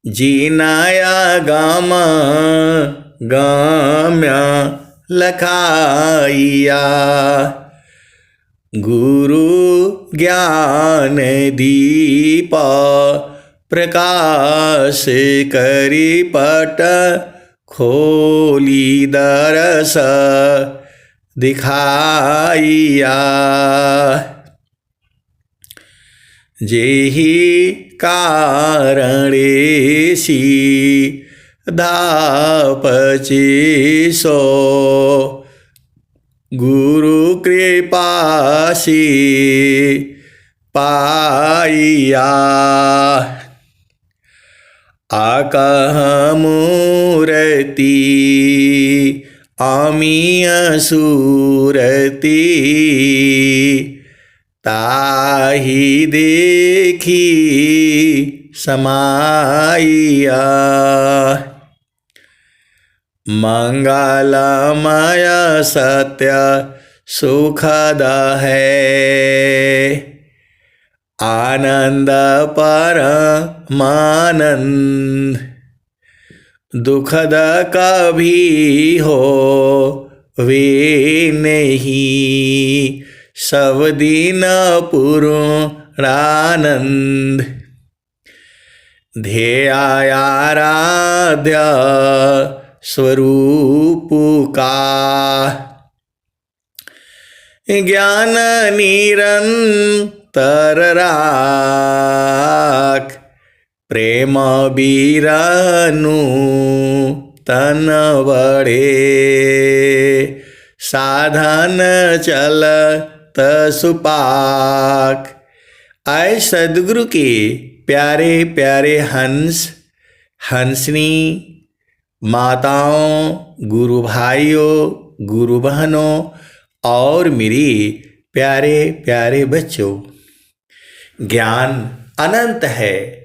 जीनाया गाम गाम्या लखाइया। गुरु ज्ञान दीप प्रकाश करी पट खोली दरस दिखाइया। जेहि कारणेसी धापचे सो गुरु कृपासी पाइया। आकह मूर्ति आमिय सूरति ताहि देखी समाइया। मंगलमय सत्य सुखद है आनंद परमानंद। दुखद कभी हो वे नहीं सब दिन पूर्णानंद। ध्येयाराध्य स्वरूप का ज्ञान निरंतर राख। प्रेम बीरनु तन बढ़े साधन चलत सुपाक। आए सदगुरु के प्यारे प्यारे हंस हंसनी माताओं, गुरु भाइयों, गुरु बहनों और मेरी प्यारे प्यारे बच्चों, ज्ञान अनंत है।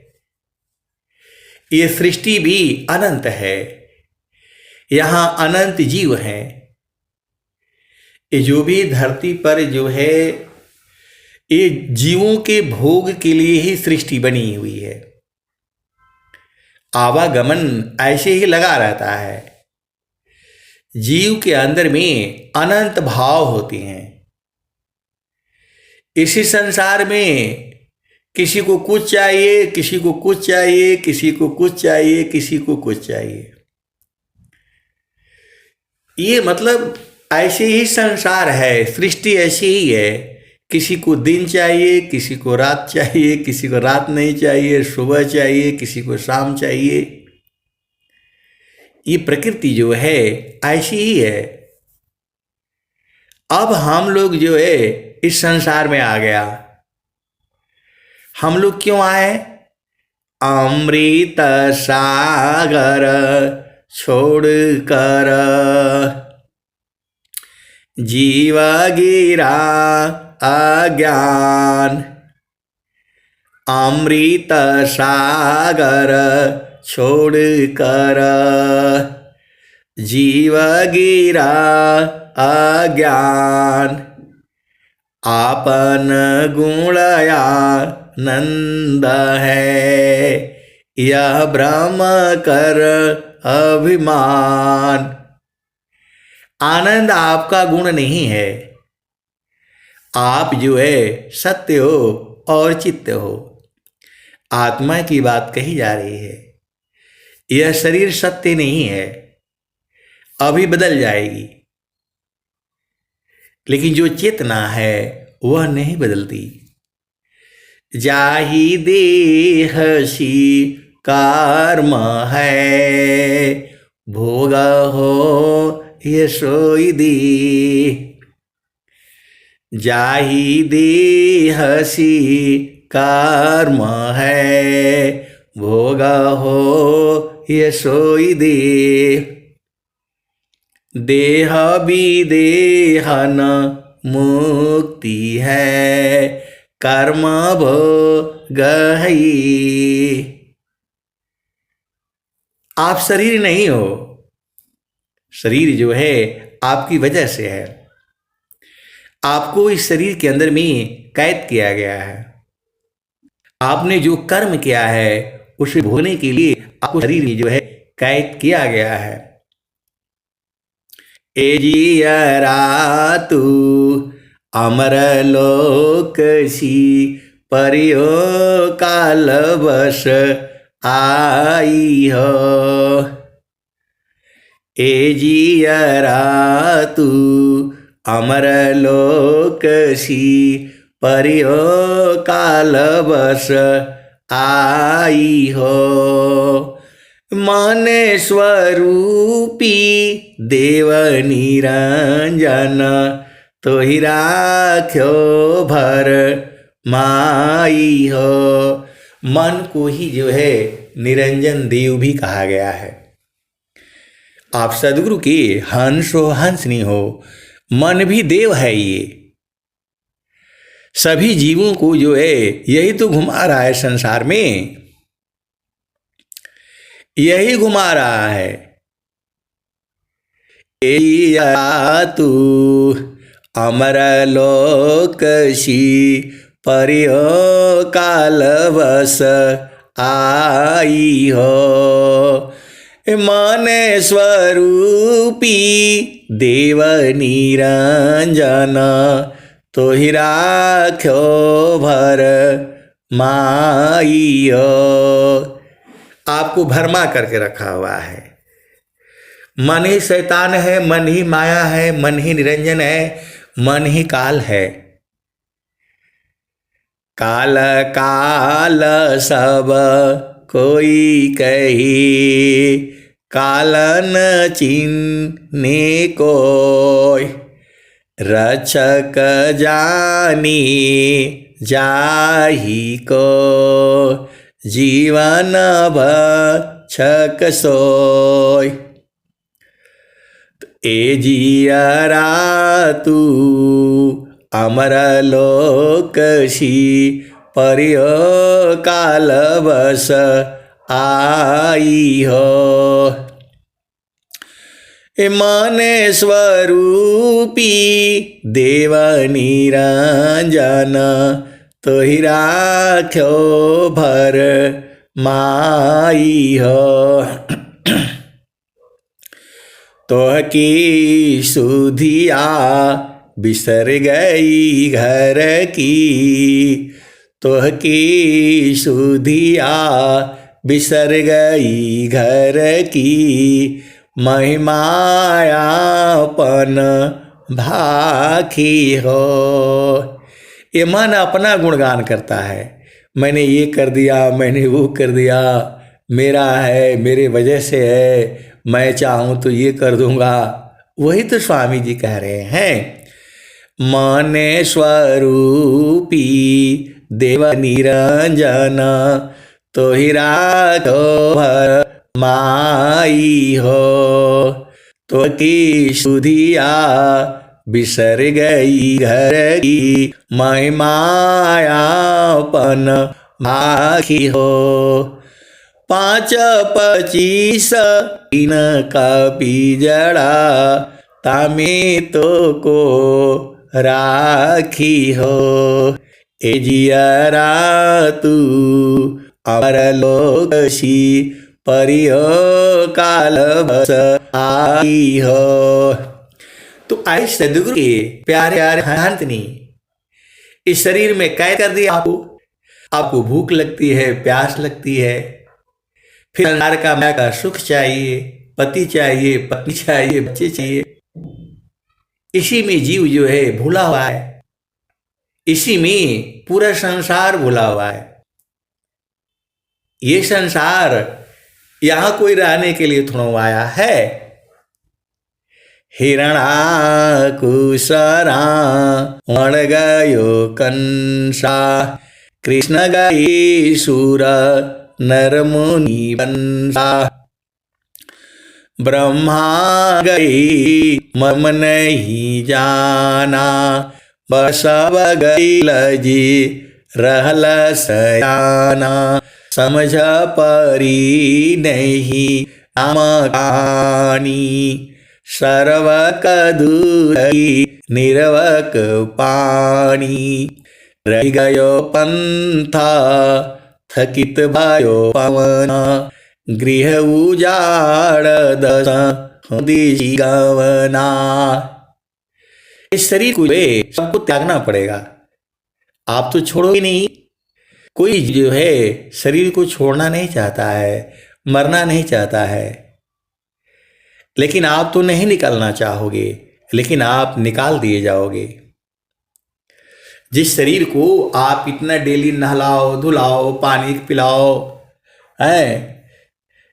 ये सृष्टि भी अनंत है। यहाँ अनंत जीव हैं। ये जो भी धरती पर जो है ये जीवों के भोग के लिए ही सृष्टि बनी हुई है। आवागमन ऐसे ही लगा रहता है। जीव के अंदर में अनंत भाव होते हैं। इसी संसार में किसी को कुछ चाहिए, किसी को कुछ चाहिए, किसी को कुछ चाहिए, किसी को कुछ चाहिए। ये मतलब ऐसे ही संसार है, सृष्टि ऐसी ही है। किसी को दिन चाहिए, किसी को रात चाहिए, किसी को रात नहीं चाहिए, सुबह चाहिए, किसी को शाम चाहिए। ये प्रकृति जो है ऐसी ही है। अब हम लोग जो है इस संसार में आ गया। हम लोग क्यों आए? अमृत सागर छोड़कर जीव गिरा अज्ञान। अमृत सागर छोड़कर जीव गिरा अज्ञान। आपन गुणया नंद है यह ब्रह्म कर अभिमान। आनंद आपका गुण नहीं है। आप जो है सत्य हो और चित्त हो। आत्मा की बात कही जा रही है। यह शरीर सत्य नहीं है, अभी बदल जाएगी। लेकिन जो चेतना है वह नहीं बदलती। जाहि देह सी कर्म है भोग हो ये सोई दे। जाहि देह सी कर्म है भोग हो ये सोई दे। देह विदेहन मुक्ति है कर्म भोग है। आप शरीर नहीं हो। शरीर जो है आपकी वजह से है। आपको इस शरीर के अंदर में कैद किया गया है। आपने जो कर्म किया है उसे भोगने के लिए आपको शरीर में जो है कैद किया गया है। ए जियरा तू अमर लोक सी परियो काल बस आई हो। ए जियरा तू अमर लोक सी परियो काल बस आई हो। मन स्वरूपी देव निरंजन तो ही राख्यो भर माई हो। मन को ही जो है निरंजन देव भी कहा गया है। आप सदगुरु के हंस हो हंस नहीं हो, मन भी देव है। ये सभी जीवों को जो है यही तो घुमा रहा है संसार में, यही घुमा रहा है। तू अमर लोक सी परियो काल बस आई हो। मन स्वरूपी देव निरंजन तो ही राख्यो भर माई हो। आपको भरमा करके रखा हुआ है। मन ही शैतान है, मन ही माया है, मन ही निरंजन है, मन ही काल है। काल काल सब कोई कही, कालन चिन्ने कोय। रक्षक जानी जाही को, जीवन भक्षक सोय। ए जियरा तू अमर लोक सी परियो काल बस आई हो। मन स्वरूपी देव निरंजन तो ही राख्यो भर माई हो। तोह की सुधिया बिसर गई घर की, तोह की सुधिया बिसर गई घर की। महिमायापन भाखी हो। ये मन अपना गुणगान करता है, मैंने ये कर दिया, मैंने वो कर दिया, मेरा है, मेरे वजह से है, मैं चाहूँ तो ये कर दूंगा। वही तो स्वामी जी कह रहे हैं। मन स्वरूपी देव निरंजन तो ही राखो भर माई हो। तो की सुधिया बिसर गई घर की, महिमायापन भाखी हो। 5-25 दिन का पिजड़ा तामे तो को राखी हो। ए जियरा तू अमर लोक सी परियो काल बस आई हो। तो आई सदगुरु के प्यारे प्यारे हंतनी इस शरीर में कैद कर दिया आपको भूख लगती है, प्यास लगती है, फिर संसार का माया का सुख चाहिए, पति चाहिए, पत्नी चाहिए, बच्चे चाहिए। इसी में जीव जो है भूला हुआ है, इसी में पूरा संसार भूला हुआ है। ये संसार यहां कोई रहने के लिए थोड़ा आया है। हिरणाकुशरा मण गयो कंसा, कृष्ण गई सुर नर मुनि बंसा। ब्रह्मा गई मम नहीं जाना, बसव गई लजी रहल सयाना। समझ परी नहीं नाम कहानी, सर्वक दूरी निरवक पानी। रह गयो पंथा थकित भयो पवन, गृह उजाड़ दस दिशि गवना। इस शरीर को सबको त्यागना पड़ेगा। आप तो छोड़ोगे नहीं। कोई जो है शरीर को छोड़ना नहीं चाहता है, मरना नहीं चाहता है, लेकिन आप तो नहीं निकलना चाहोगे, लेकिन आप निकाल दिए जाओगे। जिस शरीर को आप इतना डेली नहलाओ धुलाओ पानी पिलाओ, है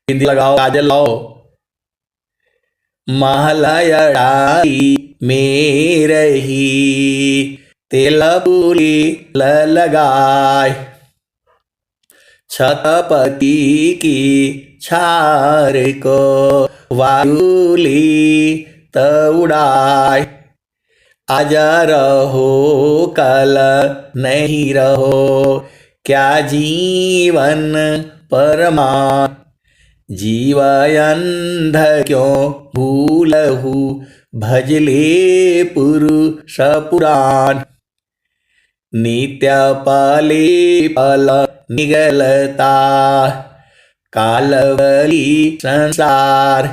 बिंदी लगाओ काजल लाओ, महलयाई में रही तेल पूरी लगाए, छतपति की छार को वायुली उड़ाए। आज रहो कल नहीं रहो, क्या जीवन परमा। जीव अंध क्यों भूलहु, भजले पुरुष पुराण। नित्य पाले पल निगलता, कालवली संसार।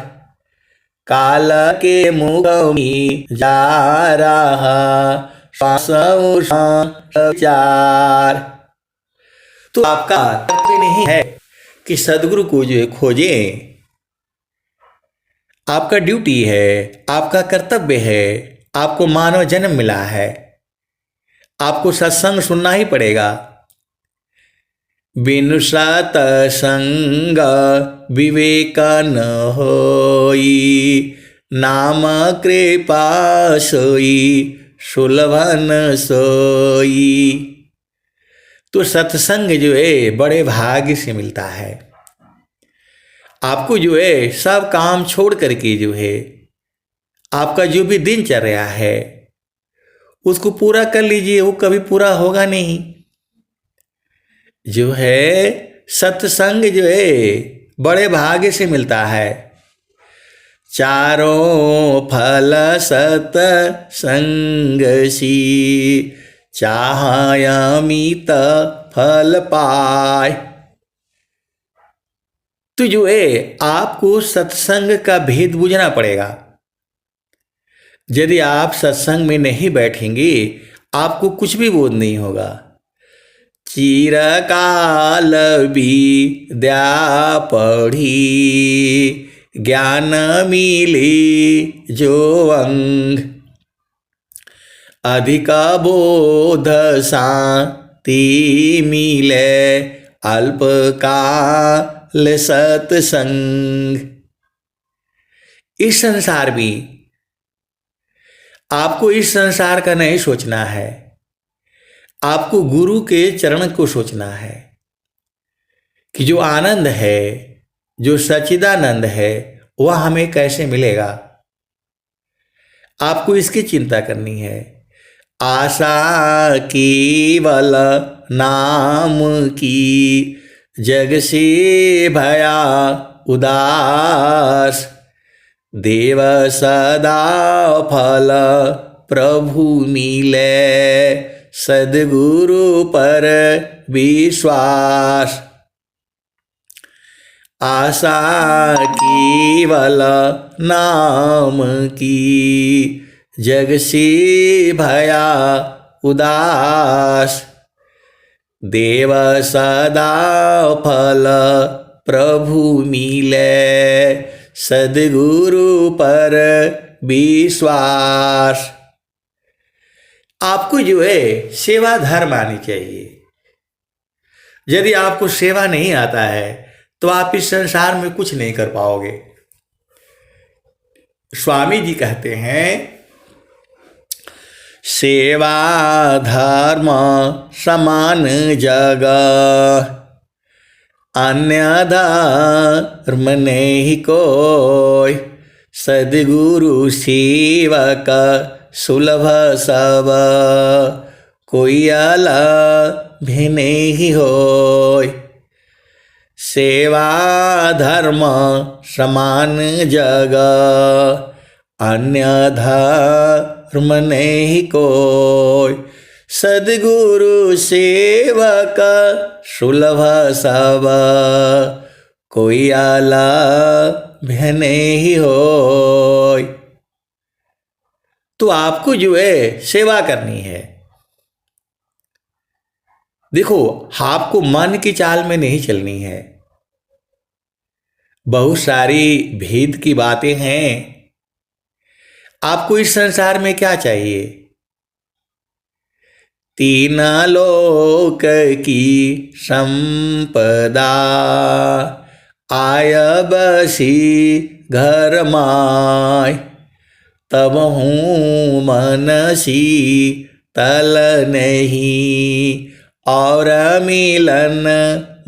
काल के मुख में जा रहा विचार। तो आपका कर्तव्य नहीं है कि सदगुरु को जो खोजें। आपका ड्यूटी है, आपका कर्तव्य है। आपको मानव जन्म मिला है, आपको सत्संग सुनना ही पड़ेगा। बिनु सत्संग विवेक न होई, नाम कृपा सोई सुलभन सोई। तो सत्संग जो है बड़े भाग्य से मिलता है। आपको जो है सब काम छोड़ करके जो है आपका जो भी दिनचर्या है उसको पूरा कर लीजिए। वो कभी पूरा होगा नहीं। जो है सत्संग जो है बड़े भाग्य से मिलता है। चारों फल सत्संग सी, चाहयमित फल पाए। तो जो है आपको सत्संग का भेद बुझना पड़ेगा। यदि आप सत्संग में नहीं बैठेंगे आपको कुछ भी बोध नहीं होगा। चिरकाल विद्या पढ़ी, ज्ञान मिले जो अंग। अधिक बोध शांति मिले, अल्पकाल सत्संग। इस संसार में आपको इस संसार का नहीं सोचना है, आपको गुरु के चरण को सोचना है कि जो आनंद है, जो सच्चिदानंद है, वह हमें कैसे मिलेगा। आपको इसकी चिंता करनी है। आशा केवल नाम की, जग से भया उदास। देव सदा फल प्रभु मिले, सद्गुरु पर विश्वास। आशा केवल नाम की, जग से भया उदास। देव सदा फल प्रभु मिले, सद्गुरु पर विश्वास। आपको जो है सेवा धर्म आनी चाहिए। यदि आपको सेवा नहीं आता है तो आप इस संसार में कुछ नहीं कर पाओगे। स्वामी जी कहते हैं, सेवा धर्म समान जग, अन्य धर्म नहीं कोई। सद्गुरु सेवक सुलभ सब, कोई अलग भी नहीं होय। सेवा धर्म समान जग, अन्य धर्म नहीं कोय। सद्गुरु सेवक सुलभ सब, कोई आलभ्य नहीं होय। तो आपको जो है सेवा करनी है। देखो, आपको मन की चाल में नहीं चलनी है। बहुत सारी भेद की बातें हैं। आपको इस संसार में क्या चाहिए? तीन लोक की संपदा, आय बसी घर माय, तब हूँ मनसी तल नहीं, और मिलन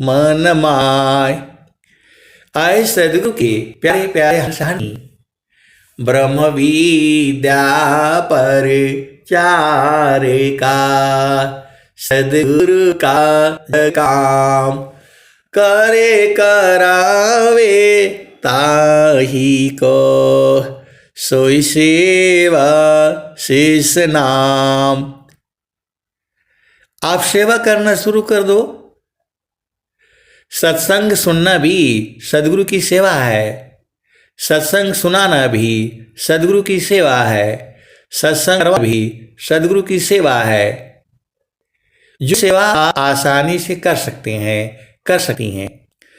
मन माय। आए सदगुरु के प्यारे प्यारे हंसानी, ब्रह्म विद्या पर चार का, सदगुरु का काम, करे करावे ताही को, सोई सेवा शेष नाम। आप सेवा करना शुरू कर दो। सत्संग सुनना भी सदगुरु की सेवा है। सत्संग सुनाना भी सदगुरु की सेवा है। सत्संग करना भी सदगुरु की सेवा है। जो सेवा आप आसानी से कर सकते हैं, कर सकती हैं,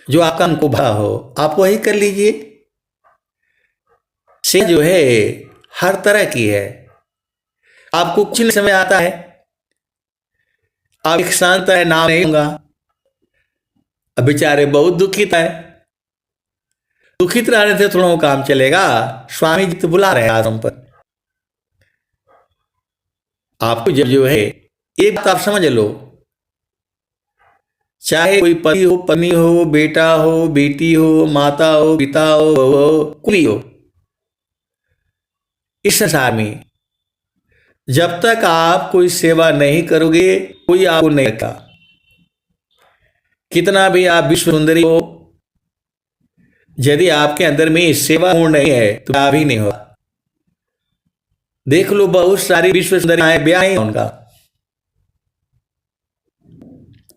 जो आपका अनुभव भरा हो, आप वही कर लीजिए। सेवा जो है हर तरह की है। आपको कुछ नहीं समझ आता है, आप एक शांत है, नाम नहीं लूंगा। अब बेचारे बहुत दुखित है। दुखित रहने से थोड़ा काम चलेगा। स्वामी जी तो बुला रहे हैं आश्रम पर। आपको जब जो है एक बात आप समझ लो, चाहे कोई पति हो, पत्नी हो, बेटा हो, बेटी हो, माता हो, पिता हो, कोई हो, इस संसार में जब तक आप कोई सेवा नहीं करोगे, कोई आपको नहीं रखा। कितना भी आप विश्व सुंदरी हो, यदि आपके अंदर में सेवा गुण नहीं है तो ब्याह भी नहीं होगा। देख लो, बहुत सारी विश्व सुंदरियां, ब्याह नहीं उनका।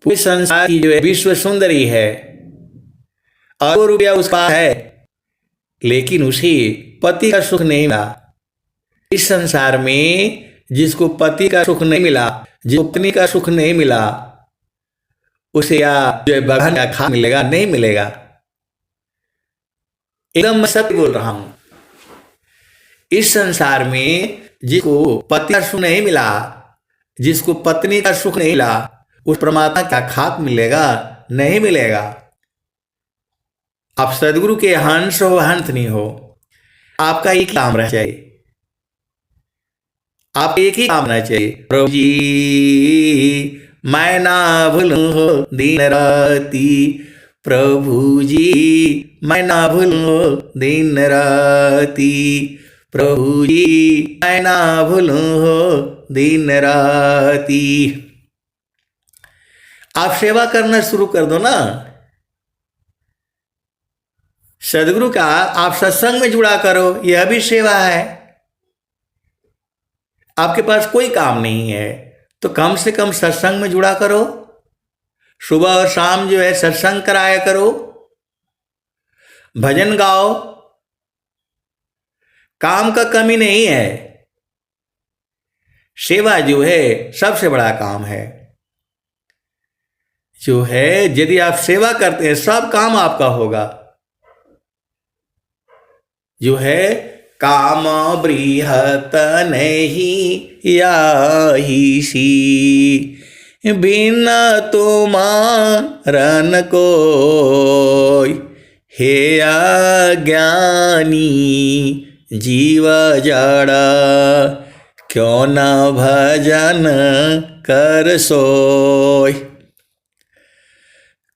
पूरे संसार की जो है विश्व सुंदरी है और रुपया उसका है, लेकिन उसे पति का सुख नहीं मिला। इस संसार में जिसको पति का सुख नहीं मिला, जिसको पत्नी का सुख नहीं मिला, उसे या जो है भगवान का खा मिलेगा? नहीं मिलेगा। एकदम मैं सत्य बोल रहा हूं। इस संसार में जिसको पति का सुख नहीं मिला, जिसको पत्नी का सुख नहीं मिला, उस परमात्मा का खाक मिलेगा? नहीं मिलेगा। आप सदगुरु के हंस हो, हंस नहीं हो, आपका एक ही काम रहना चाहिए। आप एक ही काम रहना चाहिए, प्रभु जी मैं ना भूलूं हो दिन राती, प्रभु जी मैं ना भूलूं हो दिन राती, प्रभु जी मैं ना भूलूं हो दिन राती। आप सेवा करना शुरू कर दो ना। सदगुरु का आप सत्संग में जुड़ा करो, यह भी सेवा है। आपके पास कोई काम नहीं है तो कम से कम सत्संग में जुड़ा करो। सुबह और शाम जो है सत्संग कराया करो, भजन गाओ। काम का कमी नहीं है। सेवा जो है सबसे बड़ा काम है। जो है यदि आप सेवा करते हैं, सब काम आपका होगा। जो है काम बृहत नहीं याही सी, बिना तुमारन कोय, हे अज्ञानी जीव जड़ा, क्यों न भजन कर सोय।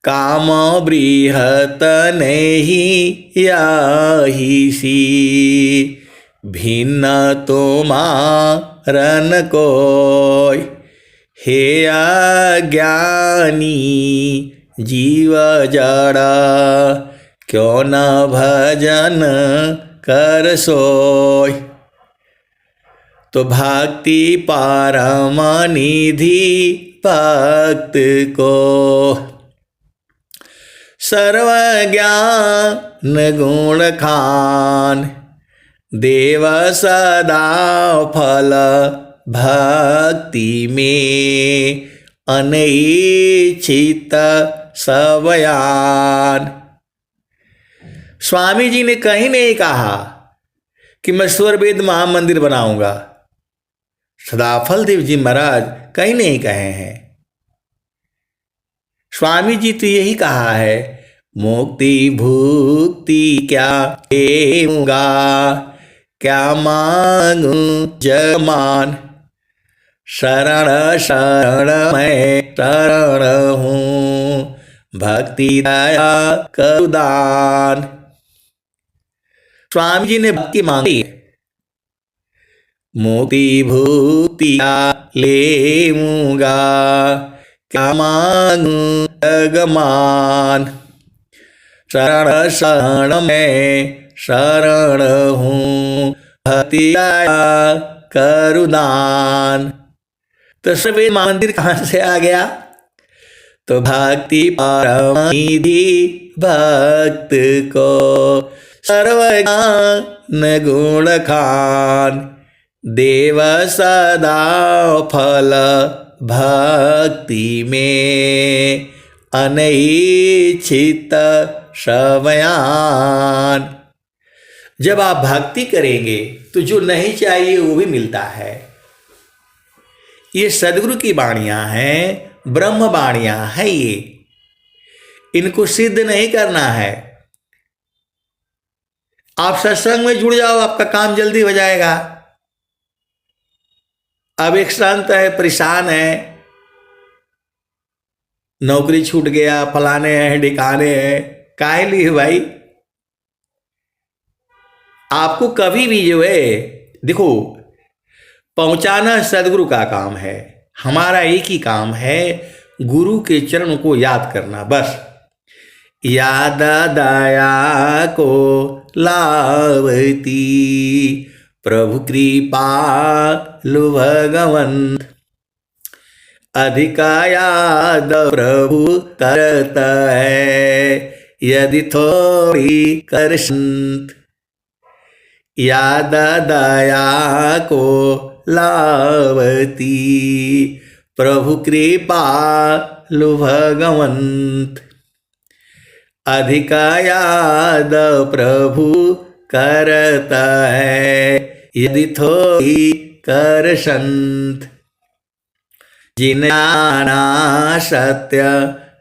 काम बृहत नहीं याही सी, भिन्न तुमारन कोय, हे अज्ञानी जीव जड़ा, क्यों न भजन कर सोय। तो भक्ति परम निधि भक्त को, सर्वज्ञान गुण खान, देव सदा फल भक्ति में, अनैच्छित सवयान। स्वामी जी ने कहीं नहीं कहा कि मैं स्वरवेद महामंदिर बनाऊंगा। सदाफल देव जी महाराज कहीं नहीं कहे हैं। स्वामी जी तो यही कहा है, मुक्ति भुक्ति क्या देऊंगा, क्या मांगू जमान, शरण शरण मैं शरण हूँ, भक्ति दया करुदान। स्वामी जी ने भक्ति मांगी, मुक्ति भुक्ति लेऊंगा, क्या मांगू जगमान, शरण शरण मैं शरण हूँ, भक्ति दया करुदान। तो स्वरवेद मंदिर कहाँ से आ गया? तो भक्ति परम निधि भक्त को, सर्वज्ञान गुण खान, देव सदा फल भक्ति में, अनैच्छित सवयान। जब आप भक्ति करेंगे तो जो नहीं चाहिए वो भी मिलता है। ये सदगुरु की वाणियां हैं, ब्रह्म वाणियां हैं। ये इनको सिद्ध नहीं करना है। आप सत्संग में जुड़ जाओ, आपका काम जल्दी हो जाएगा। अब एक संत है, परेशान है, नौकरी छूट गया, फलाने हैं ढिकाने हैं, काहे लिए भाई? आपको कभी भी जो है, देखो, पहुंचाना सदगुरु का काम है। हमारा एक ही काम है, गुरु के चरण को याद करना, बस। याद दया को लावती, प्रभु कृपालु भगवंत, अधिका याद प्रभु करता है, यदि थोड़ी कर संत। याद दया को लावती, प्रभु कृपालु भगवंत, अधिका याद प्रभु करता है, यदि थोड़ी कर संत। जिन जाना सत्य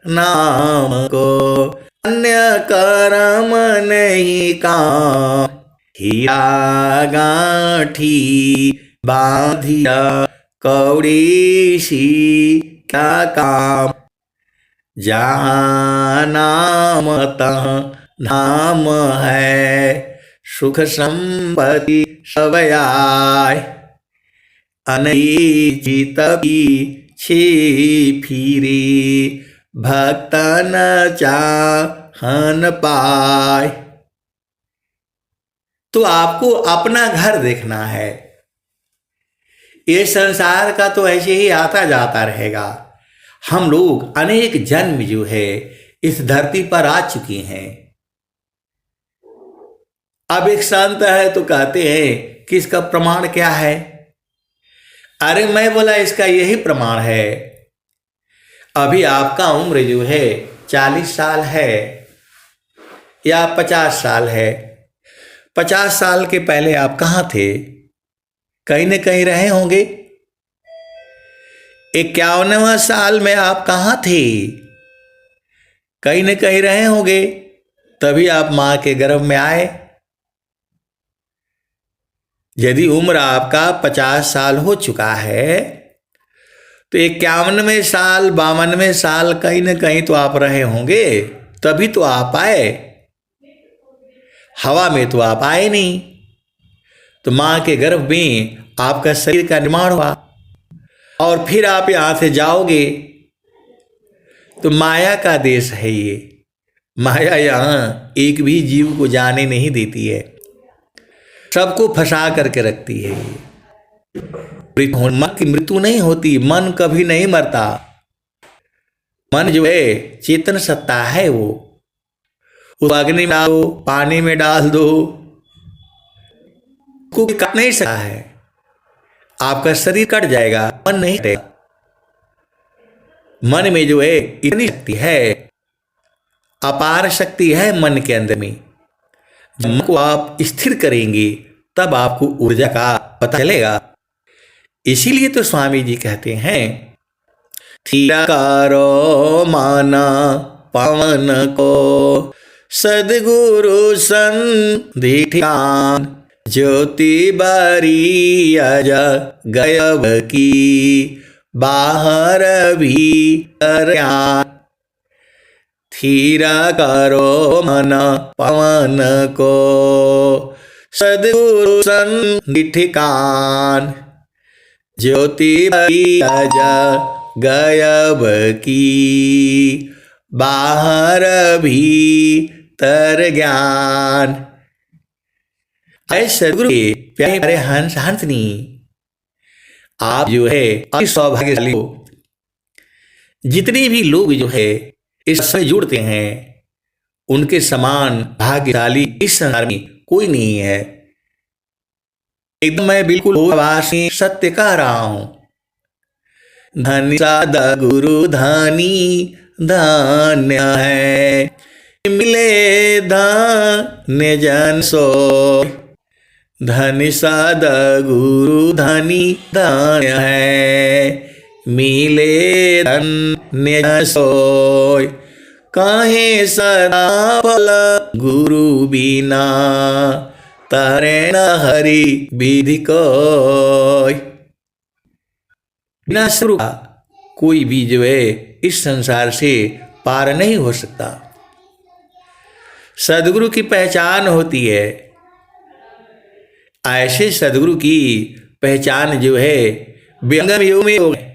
नाम को, अन्य कर्म नहीं काम, हीरा गांठी बांधिया कौड़ी सी क्या काम, जहाँ नाम तहाँ धाम है, सुख संपत्ति सब आए, अनैच्छित पीछे फिरी, भक्त न चाहन पाए। तो आपको अपना घर देखना है। ये संसार का तो ऐसे ही आता जाता रहेगा। हम लोग अनेक जन्म जो है इस धरती पर आ चुके हैं। अब एक संत है तो कहते हैं कि इसका प्रमाण क्या है? अरे मैं बोला इसका यही प्रमाण है, अभी आपका उम्र जो है 40 साल है या 50 साल है। 50 साल के पहले आप कहाँ थे? कहीं न कहीं रहे होंगे। 51वां साल में आप कहाँ थे? कहीं न कहीं रहे होंगे, तभी आप माँ के गर्भ में आए। यदि उम्र आपका 50 साल हो चुका है तो 51वें साल 52वें साल कहीं न कहीं तो आप रहे होंगे, तभी तो आप आए। हवा में तो आप आए नहीं। तो माँ के गर्भ में आपका शरीर का निर्माण हुआ और फिर आप यहाँ से जाओगे। तो माया का देश है ये। माया यहाँ एक भी जीव को जाने नहीं देती है, सबको फंसा करके रखती है। मन की मृत्यु नहीं होती, मन कभी नहीं मरता। मन जो है चेतन सत्ता है वो। उस अग्नि में डालो, पानी में डाल दो, कोई कट नहीं सकता है। आपका शरीर कट जाएगा, मन नहीं कटेगा। मन में जो है इतनी शक्ति है, अपार शक्ति है मन के अंदर में। जब मन को आप स्थिर करेंगे तब आपको ऊर्जा का पता चलेगा। इसीलिए तो स्वामी जी कहते हैं, स्थिर करो मन पवन को, सद्गुरु संधि ठिकान, ज्योति बारी अज गयब की, बाहर भीतर ज्ञान। स्थिर करो मन पवन को, सद्गुरु संधि ठिकान, ज्योति बारी अज गयब की, बाहर भीतर ज्ञान। ऐसे सद्गुरु के प्यारे प्यारे हंस हंसनी, आप जो है अति सौभाग्यशाली हो। जितने भी लोग जो है इस समय जुड़ते हैं, उनके समान भाग्यशाली इस संसार में कोई नहीं है। एकदम मैं बिल्कुल वासी सत्य कह रहा हूं। धनी सादा गुरु धनी धन्य है, मिले धन्य जन सो। धनी सादा गुरु धनी धन्य है, मिले धन्य जन सोय। काहे सदा फल गुरु बिना, तारे न हरि विधि कोय। बिना शुरू का कोई भी जो है इस संसार से पार नहीं हो सकता। सदगुरु की पहचान होती है। ऐसे सदगुरु की पहचान जो है विहंगम युग में हो गए।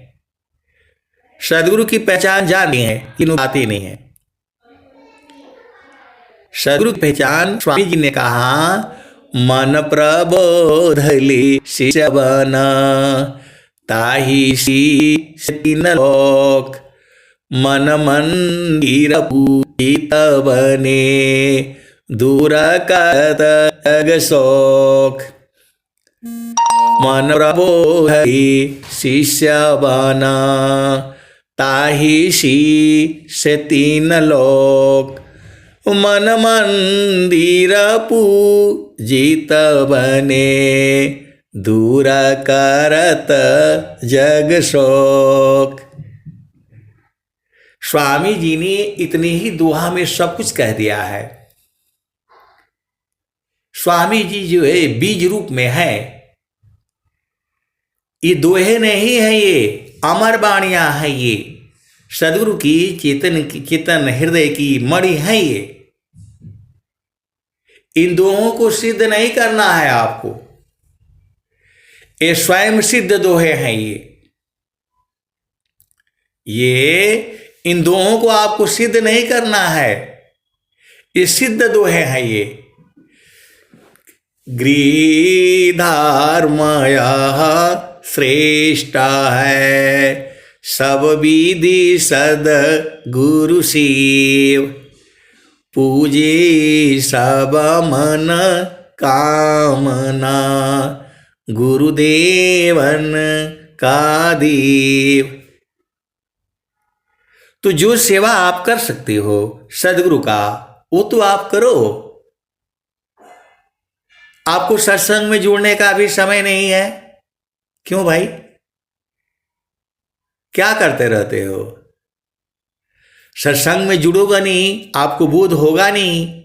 सदगुरु की पहचान जानते हैं, लेकिन आती नहीं है। सदगुरु की पहचान स्वामी जी ने कहा, मन प्रबोधले शिष्य बना, ताहि शीश तीन लोक। मन मंदिर पूजित बने, दूर करत जग शोक। मन प्रबोधले शिष्य बना, ताहि शीश तीन लोक। मन मंदिर पूजित बने, दूर करत जग शोक। स्वामी जी ने इतनी ही दोहा में सब कुछ कह दिया है। स्वामी जी जो है बीज रूप में है। ये दोहे नहीं है, ये अमर वाणियां है। ये सदगुरु की चेतन हृदय की मणि है। ये इन दोहों को सिद्ध नहीं करना है आपको, ये स्वयं सिद्ध दोहे हैं। ये इन दोहों को आपको सिद्ध नहीं करना है, ये सिद्ध दोहे हैं। ये गिरिधार माया श्रेष्ठ है, सब विधि सद गुरु शिव। पूजे सब मन कामना, गुरुदेवन का देव। तो जो सेवा आप कर सकते हो सदगुरु का, वो तो आप करो। आपको सत्संग में जुड़ने का भी समय नहीं है। क्यों भाई, क्या करते रहते हो? सत्संग में जुड़ोगा नहीं, आपको बोध होगा नहीं।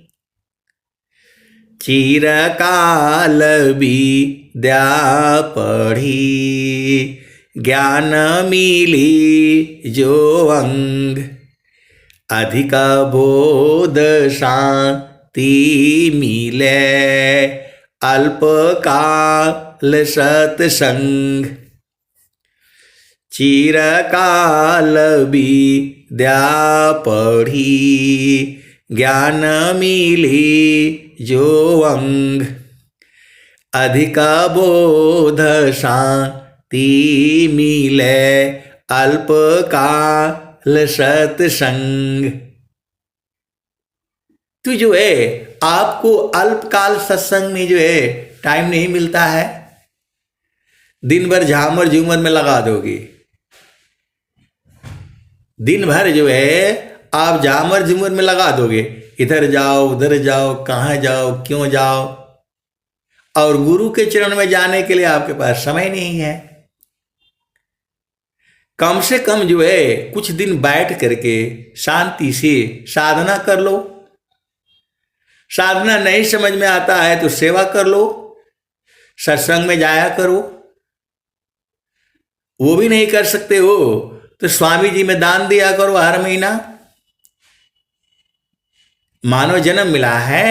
चिरकाल विद्या पढ़ी, ज्ञान मिली जो अंग। अधिक बोध शांति मिले, अल्पकाल सत्संग। चिरकाल विद्या पढ़ी, ज्ञान मिली जो अंग। अधिक बोध शांति मिले, अल्पकाल सत्संग। तो जो है आपको अल्पकाल सत्संग में जो है टाइम नहीं मिलता है, दिन भर झामर झूमर में लगा दोगे। दिन भर जो है आप झामर झूमर में लगा दोगे, इधर जाओ उधर जाओ, कहाँ जाओ क्यों जाओ, और गुरु के चरण में जाने के लिए आपके पास समय नहीं है। कम से कम जो है कुछ दिन बैठ करके शांति से साधना कर लो। साधना नहीं समझ में आता है तो सेवा कर लो, सत्संग में जाया करो। वो भी नहीं कर सकते हो तो स्वामी जी में दान दिया करो हर महीना। मानव जन्म मिला है,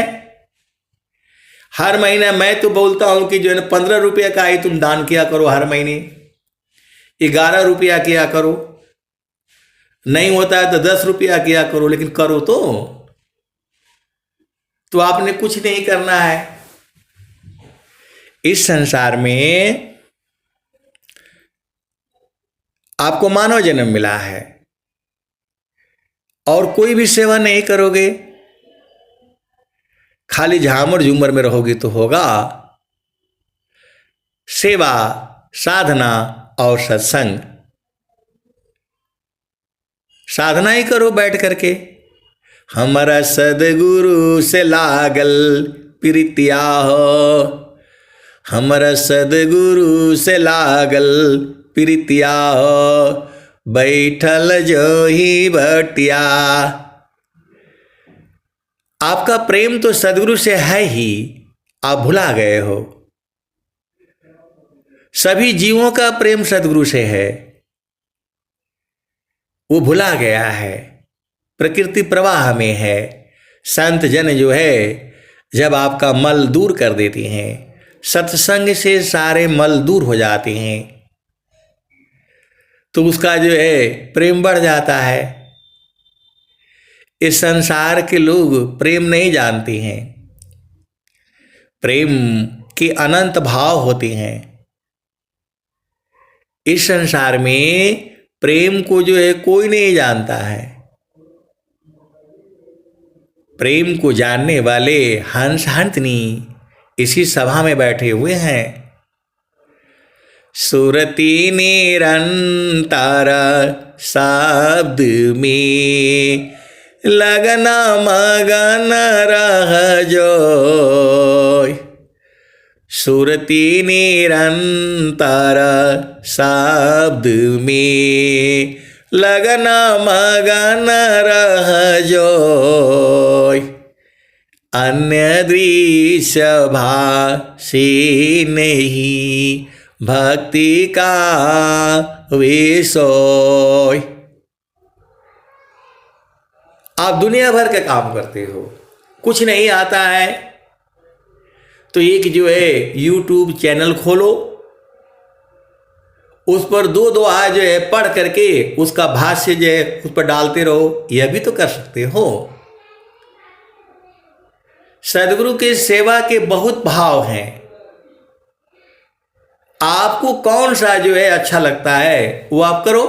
हर महीना मैं तो बोलता हूं कि जो है 15 रुपये का ही तुम दान किया करो, हर महीने 11 रुपया किया करो, नहीं होता है तो 10 रुपया किया करो, लेकिन करो तो आपने कुछ नहीं करना है। इस संसार में आपको मानव जन्म मिला है और कोई भी सेवा नहीं करोगे, खाली झामर झूमर में रहोगे तो होगा। सेवा, साधना और सत्संग, साधना ही करो बैठ करके। हमारा सदगुरु से लागल प्रीतिया हो, हमारा सदगुरु से लागल प्रीतिया हो, बैठल जो ही भटिया। आपका प्रेम तो सदगुरु से है ही, आप भुला गए हो। सभी जीवों का प्रेम सदगुरु से है, वो भुला गया है। प्रकृति प्रवाह में है। संत जन जो है जब आपका मल दूर कर देते हैं, सत्संग से सारे मल दूर हो जाते हैं, तो उसका जो है प्रेम बढ़ जाता है। इस संसार के लोग प्रेम नहीं जानते हैं। प्रेम के अनंत भाव होते हैं। इस संसार में प्रेम को जो है कोई नहीं जानता है। प्रेम को जानने वाले हंस हंसनी इसी सभा में बैठे हुए हैं। सुरती निरंतर शब्द में लगना मगन रह जोय। सुरती निरंतर शब्द में लगना मगन रह जोय। अन्य दृश्य भाषी नहीं भक्ति का विषय। आप दुनिया भर के काम करते हो, कुछ नहीं आता है तो एक जो है YouTube चैनल खोलो, उस पर दो दोहा जो है पढ़ करके उसका भाष्य जो है उस पर डालते रहो, यह भी तो कर सकते हो। सदगुरु के सेवा के बहुत भाव हैं। आपको कौन सा जो है अच्छा लगता है वो आप करो।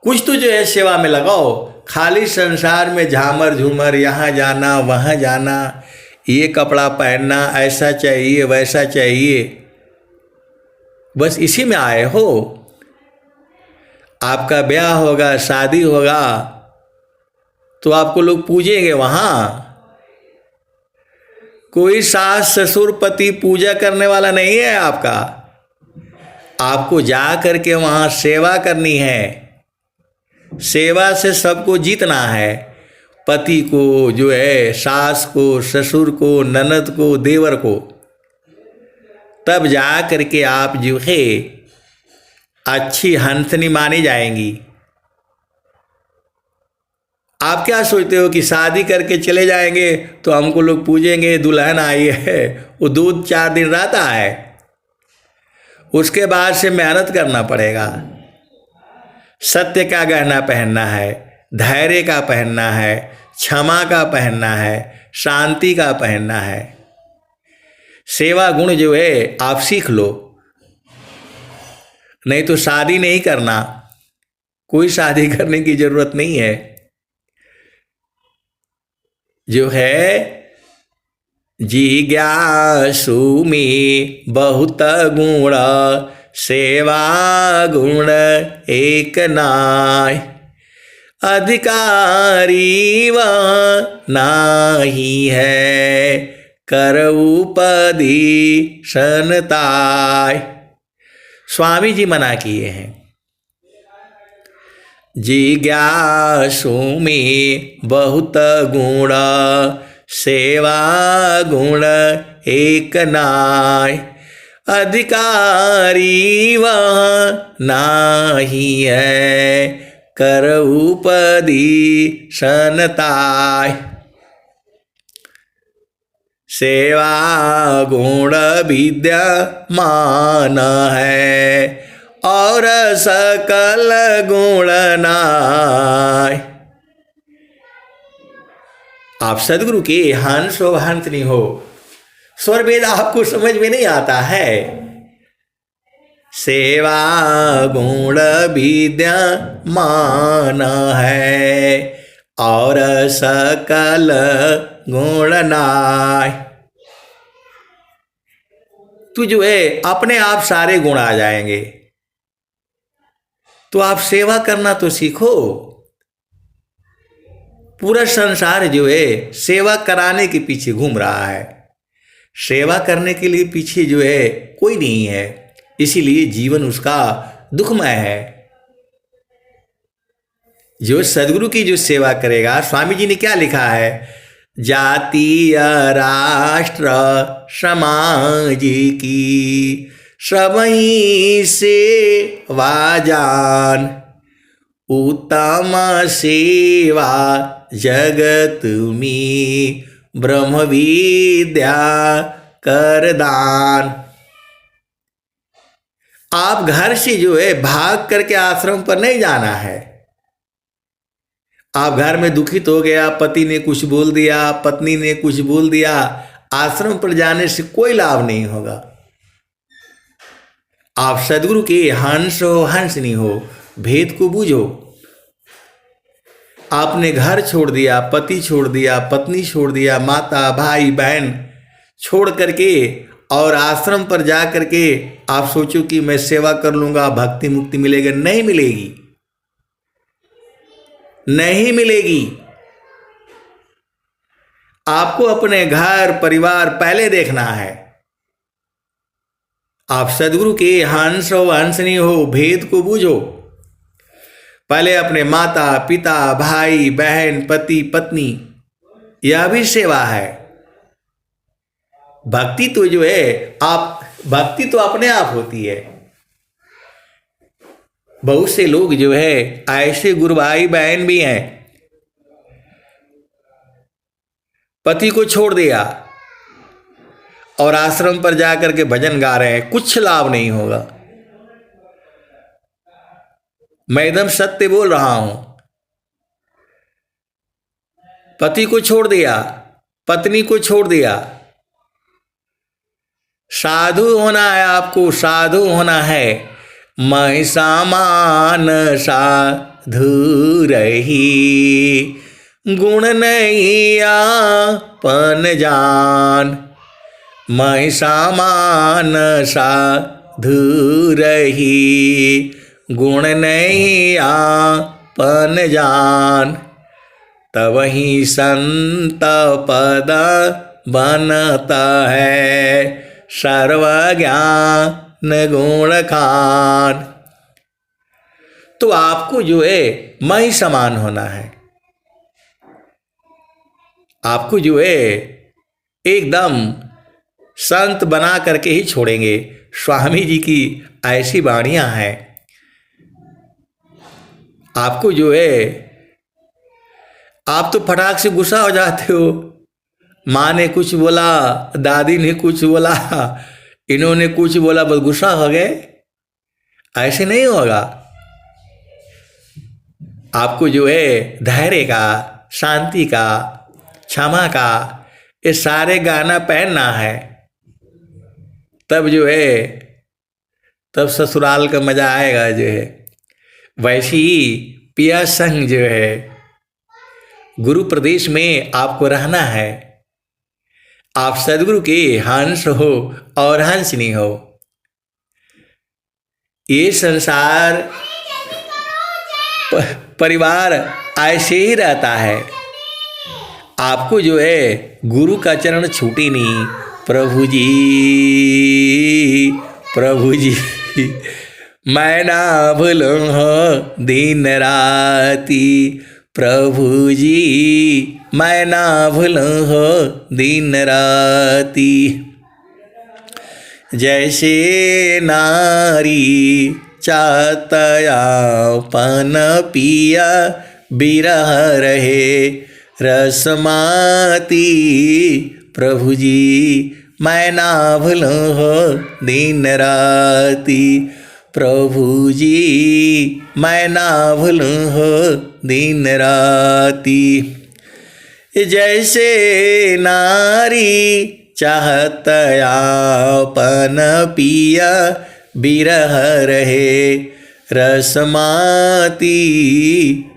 कुछ तो जो है सेवा में लगाओ। खाली संसार में झामर झूमर, यहाँ जाना वहाँ जाना, ये कपड़ा पहनना, ऐसा चाहिए वैसा चाहिए, बस इसी में आए हो। आपका ब्याह होगा, शादी होगा तो आपको लोग पूजेंगे वहाँ। कोई सास ससुर पति पूजा करने वाला नहीं है आपका। आपको जा करके वहाँ सेवा करनी है। सेवा से सबको जीतना है। पति को जो है, सास को, ससुर को, ननद को, देवर को, तब जा करके आप जो है अच्छी हंसनी मानी जाएंगी। आप क्या सोचते हो कि शादी करके चले जाएंगे तो हमको लोग पूजेंगे, दुल्हन आई है, वो 2-4 दिन रहता है, उसके बाद से मेहनत करना पड़ेगा। सत्य का गहना पहनना है, धैर्य का पहनना है, क्षमा का पहनना है, शांति का पहनना है। सेवा गुण जो है आप सीख लो, नहीं तो शादी नहीं करना। कोई शादी करने की जरूरत नहीं है। जो है जिज्ञासु में बहुत गुण, सेवा गुण एक नाय। अधिकारी वह नाही है, करउपदेशनताय। स्वामी जी मना किए हैं। जिज्ञासु में बहुत गुण, सेवा गुण एक नाय। अधिकारी वह नाही है, करउपदेशनताय। सेवा गुण विद्यमान है, और सकल गुण नाय। आप सदगुरु के हंस हो हंसनी हो, स्वर वेद आपको समझ में नहीं आता है। सेवा गुण विद्यमान है, और सकल गुण नाय। तू जो है अपने आप सारे गुण आ जाएंगे, तो आप सेवा करना तो सीखो। पूरा संसार जो है सेवा कराने के पीछे घूम रहा है, सेवा करने के लिए पीछे जो है कोई नहीं है, इसीलिए जीवन उसका दुखमय है। जो सदगुरु की जो सेवा करेगा, स्वामी जी ने क्या लिखा है, जातीय राष्ट्र समाज की सबही सेवा जान। उत्तम सेवा जगत में ब्रह्म विद्या कर दान। आप घर से जो है भाग करके आश्रम पर नहीं जाना है। आप घर में दुखित हो गया, पति ने कुछ बोल दिया, पत्नी ने कुछ बोल दिया, आश्रम पर जाने से कोई लाभ नहीं होगा। आप सदगुरु के हंस हो हंसनी हो, भेद को बूझो। आपने घर छोड़ दिया, पति छोड़ दिया, पत्नी छोड़ दिया, माता भाई बहन छोड़ करके और आश्रम पर जा करके आप सोचो कि मैं सेवा कर लूंगा, भक्ति मुक्ति मिलेगी। नहीं मिलेगी, नहीं मिलेगी। आपको अपने घर परिवार पहले देखना है। आप सदगुरु के हंस हो हंसनी हो, भेद को बूझो। पहले अपने माता पिता भाई बहन पति पत्नी, यह भी सेवा है। भक्ति तो जो है भक्ति तो अपने आप होती है। बहुत से लोग जो है ऐसे गुरु भाई बहन भी हैं, पति को छोड़ दिया और आश्रम पर जाकर के भजन गा रहे हैं, कुछ लाभ नहीं होगा। मैं एकदम सत्य बोल रहा हूं। पति को छोड़ दिया, पत्नी को छोड़ दिया, साधु होना है आपको, साधु होना है। मैं सामान साधु रही, गुण नहीं आपन जान। मैं सामान साधु रही, गुण नहीं आपन जान। तब ही संत पद बनता है, सर्वज्ञान गुण खान। तो आपको जो है मैं समान होना है। आपको जो है एकदम संत बना करके ही छोड़ेंगे। स्वामी जी की ऐसी वाणियां हैं। आपको जो है आप तो फटाक से गुस्सा हो जाते हो। माँ ने कुछ बोला, दादी ने कुछ बोला, इन्होंने कुछ बोला, बस गुस्सा हो गए। ऐसे नहीं होगा। आपको जो है धैर्य का, शांति का, क्षमा का, ये सारे गाना पहनना है। तब जो है तब ससुराल का मजा आएगा। जो है वैसी ही पिया संग जो है गुरु प्रदेश में आपको रहना है। आप सदगुरु के हंस हो और हंसनी हो। ये संसार परिवार ऐसे ही रहता है। आपको जो है गुरु का चरण छूटे नहीं। प्रभु जी, प्रभु जी, मैं ना भूलूं हो दिन राती। प्रभु जी, मैं ना भूलूं हो दिन राती। जैसे नारी चाहतयापन पिया बिरह रहे रसमाती। प्रभु जी, मैं ना भूलूं हो दिन राती। प्रभु जी, मैं ना भूलूं हो दिन राती। जैसे नारी चाहतयापन पिया बिरह रहे रसमाती।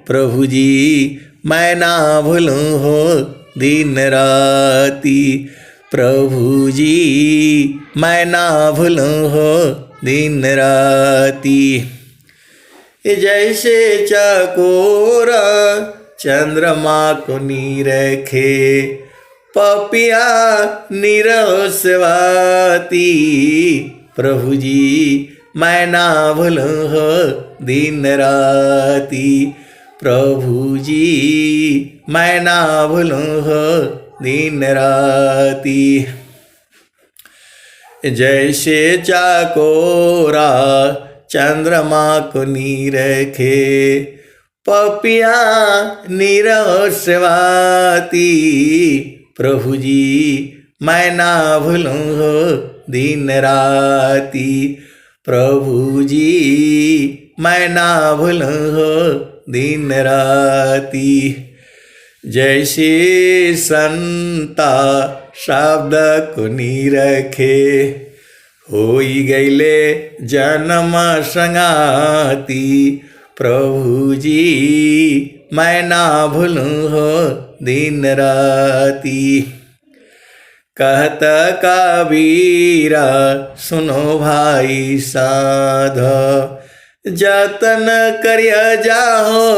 प्रभु जी, मैं ना भूलूं हो दिन राती। प्रभु जी, मैं ना भूलूं हो दिन राती। जैसे चकोरा चंद्रमा को निरखे पपिया निरस्वाती। प्रभु जी, मैं ना भूलूं हो दिन राती। प्रभु जी, मैं ना भूलूं हो दिन राती। जैसे चकोरा चंद्रमा को निरखे पपिया निरस्वाती। प्रभु जी, मैं ना भूलूं हो दिन राती। प्रभु जी, मैं ना भूलूं हो दिन राती। जैसे संता शब्द को निरखे होई गईले जन्म संगाती। प्रभु जी, मैं ना भूलूं हो दिन राती। कहत कबीरा सुनो भाई साध जतन करिया जाहो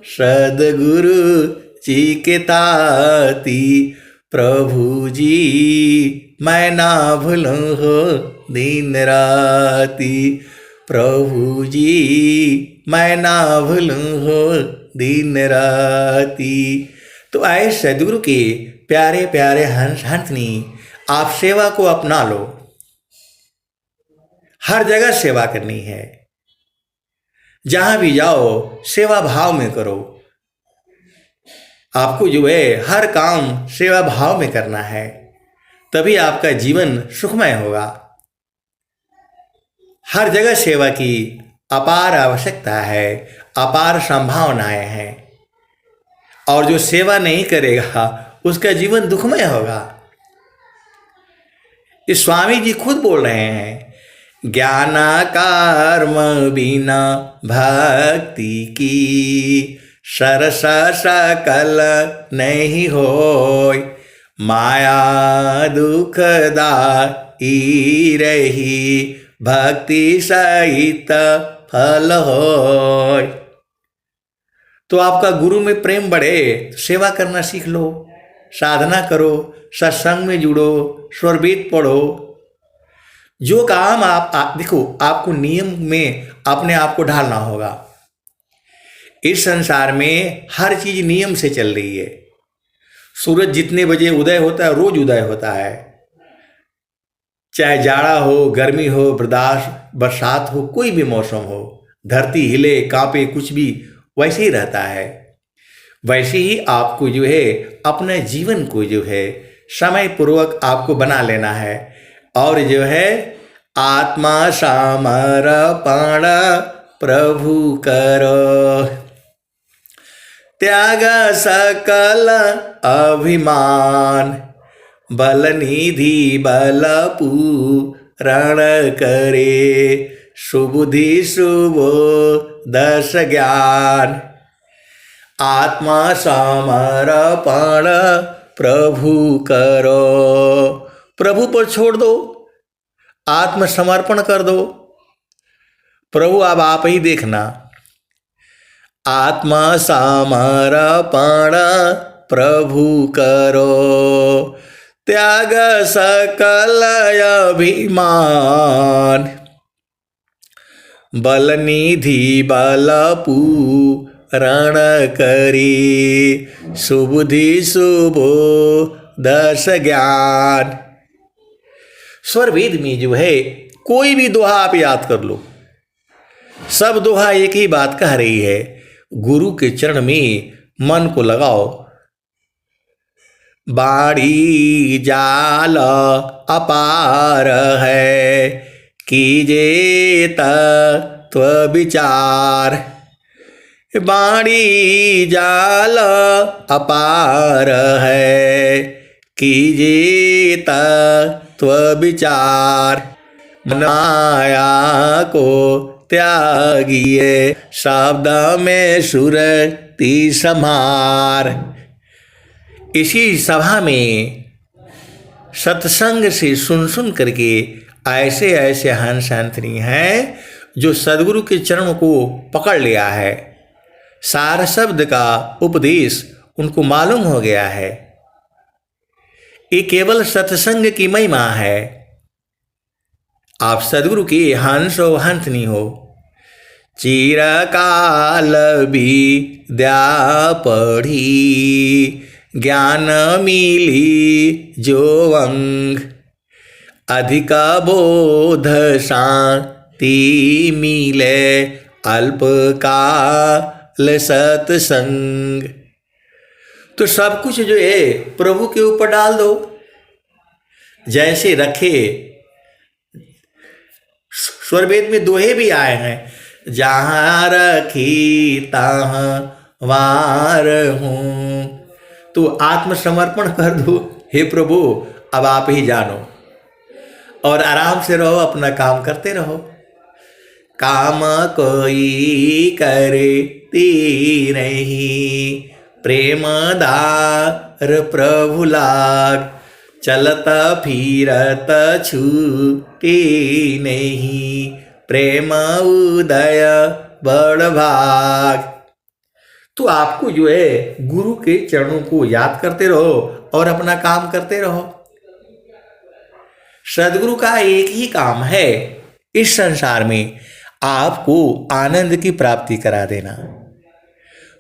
सदगुरु जी के ताती। प्रभु जी, मैं ना भूलूं हो दिन राती। प्रभु जी, मैं ना भूलूं हो दिन राती। तो आए सदगुरु के प्यारे प्यारे हंसनी, आप सेवा को अपना लो। हर जगह सेवा करनी है। जहां भी जाओ सेवा भाव में करो। आपको जो है हर काम सेवा भाव में करना है, तभी आपका जीवन सुखमय होगा। हर जगह सेवा की अपार आवश्यकता है, अपार संभावनाएं हैं। और जो सेवा नहीं करेगा उसका जीवन दुखमय होगा। इस स्वामी जी खुद बोल रहे हैं, ज्ञान कर्म बिना भक्ति की सरस सकल नहीं होय। माया दुखदाई रही भक्ति सहित फल होय। तो आपका गुरु में प्रेम बढ़े तो सेवा करना सीख लो, साधना करो, सत्संग में जुड़ो, स्वरवेद पढ़ो। जो काम आप देखो, आपको नियम में अपने आप को ढालना होगा। इस संसार में हर चीज नियम से चल रही है। सूरज जितने बजे उदय होता है रोज उदय होता है। चाहे जाड़ा हो, गर्मी हो, बरसात हो, कोई भी मौसम हो, धरती हिले कांपे, कुछ भी वैसे ही रहता है। वैसे ही आपको जो है अपने जीवन को जो है समय पूर्वक आपको बना लेना है। और जो है आत्मा समर्पण प्रभु करो, त्याग सकल अभिमान, बल निधि बल पूरण करे, सुबुद्धि सुबो दस ज्ञान। आत्मा समर्पण प्रभु करो। प्रभु पर छोड़ दो, आत्मसमर्पण कर दो। प्रभु अब आप ही देखना। आत्मसमर्पण प्रभु करो, त्याग सकल अभिमान, बल निधि बल पूरण करी, सुबुद्धि सुबोधस ज्ञान। स्वर वेद में जो है कोई भी दोहा आप याद कर लो, सब दोहा एक ही बात कह रही है, गुरु के चरण में मन को लगाओ। बाड़ी जाल अपार है, कीजे तत्व विचार। बाड़ी जाल अपार है, कीजे तत्व विचार। माया को त्यागिए, शब्द में सुरति समार। इसी सभा में सत्संग से सुन सुन करके ऐसे ऐसे हंस हंसनी हैं जो सदगुरु के चरणों को पकड़ लिया है। सार शब्द का उपदेश उनको मालूम हो गया है। ये केवल सत्संग की महिमा है। आप सदगुरु के हंस और हंसनी हो। चिरकाल विद्या पढ़ी, ज्ञान मिली जो अंग। अधिक बोध शांति मिले, अल्पकाल सत्संग। तो सब कुछ जो है प्रभु के ऊपर डाल दो। जैसे रखे, स्वरवेद में दोहे भी आए हैं, जहाँ रखी तहाँ वार हूँ। तो आत्मसमर्पण कर दो, हे प्रभु अब आप ही जानो, और आराम से रहो, अपना काम करते रहो। काम कोई करती नहीं, प्रेमदार प्रभु लाग। चलत फिरत छूटी नहीं, प्रेम उदय बड़ भाग। तो आपको जो है गुरु के चरणों को याद करते रहो और अपना काम करते रहो। सदगुरु का एक ही काम है इस संसार में, आपको आनंद की प्राप्ति करा देना,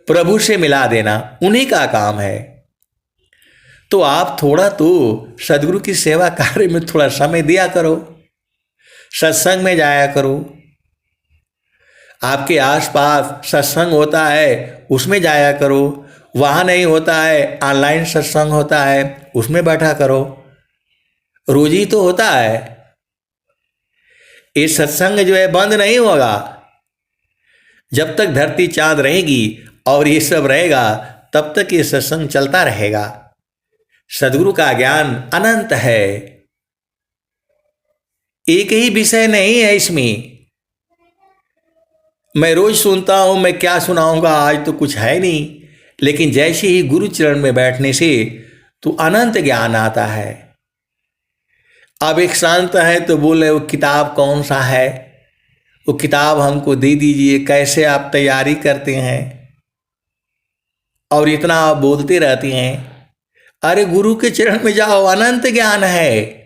प्रभु से मिला देना, उन्हीं का काम है। तो आप थोड़ा तो सदगुरु की सेवा कार्य में थोड़ा समय दिया करो, सत्संग में जाया करो। आपके आसपास सत्संग होता है उसमें जाया करो, वहाँ नहीं होता है ऑनलाइन सत्संग होता है उसमें बैठा करो। रोजी तो होता है। ये सत्संग जो है बंद नहीं होगा। जब तक धरती चांद रहेगी और ये सब रहेगा तब तक ये सत्संग चलता रहेगा। सदगुरु का ज्ञान अनंत है, एक ही विषय नहीं है इसमें। मैं रोज सुनता हूं, मैं क्या सुनाऊंगा, आज तो कुछ है नहीं, लेकिन जैसे ही गुरु चरण में बैठने से तो अनंत ज्ञान आता है। अब एक शांत है तो बोले वो किताब कौन सा है, वो किताब हमको दे दीजिए, कैसे आप तैयारी करते हैं और इतना आप बोलते रहती हैं। अरे गुरु के चरण में जाओ, अनंत ज्ञान है।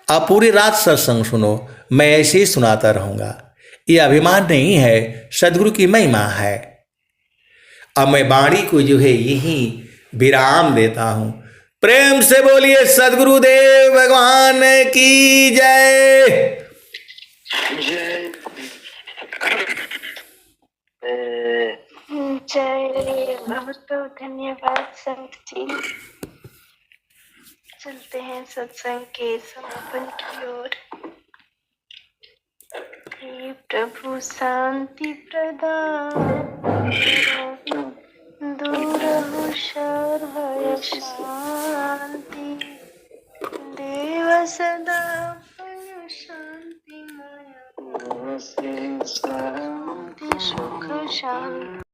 आप पूरी रात सत्संग सुनो, मैं ऐसे ही सुनाता रहूंगा। ये अभिमान नहीं है, सदगुरु की महिमा है। अब मैं वाणी को जो है यही विराम देता हूं। प्रेम से बोलिए सदगुरुदेव भगवान की जय। जय बहुत बहुत धन्यवाद संत जी। चलते हैं सत्संग के समापन की ओर। हे प्रभु शांति प्रदान करो,